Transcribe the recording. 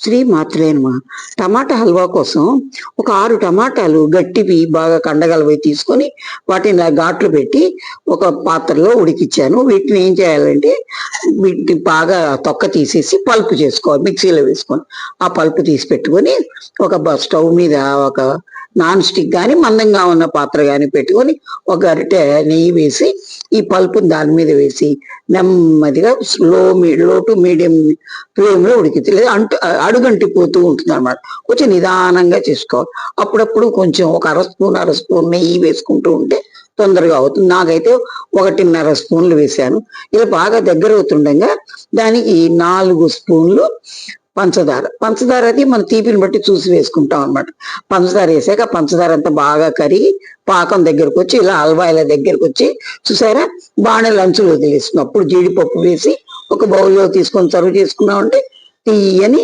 శ్రీ మాత్రే నమః. టమాటా హల్వా కోసం ఒక 6 టమాటాలు గట్టివి బాగా కండగలవి తీసుకొని వాటిని ఇలా ఘాట్లు పెట్టి ఒక పాత్రలో ఉడికిచ్చాను. వీటిని ఏం చేయాలంటే వీటిని బాగా తొక్క తీసేసి పల్పు చేసుకోవాలి, మిక్సీలో వేసుకొని ఆ పల్పు తీసి పెట్టుకొని ఒక స్టవ్ మీద ఒక నాన్ స్టిక్ కానీ మందంగా ఉన్న పాత్ర కానీ పెట్టుకొని ఒక గరిటె నెయ్యి వేసి ఈ పల్పుని దాని మీద వేసి నెమ్మదిగా లో టు మీడియం ఫ్లేమ్ లో ఉడికింది. లేదా అడుగంటిపోతూ ఉంటుంది అనమాట. కొంచెం నిదానంగా చేసుకోవాలి. అప్పుడప్పుడు కొంచెం ఒక అర స్పూన్ నెయ్యి వేసుకుంటూ ఉంటే తొందరగా అవుతుంది. నాకైతే 1.5 స్పూన్లు వేశాను. ఇలా బాగా దగ్గర అవుతుండగా దానికి 4 స్పూన్లు పంచదార అది మన తీపిని బట్టి చూసి వేసుకుంటాం అనమాట. పంచదార వేసాక పంచదార అంతా బాగా కరిగి పాకం దగ్గరకు వచ్చి ఇలా హల్వా ఇలా దగ్గరకు వచ్చి చూసారా బాణలు అంచులు వదిలేసుకున్నాం. అప్పుడు జీడిపప్పు వేసి ఒక బౌల్లో తీసుకొని సర్వ్ చేసుకున్నామంటే తీయని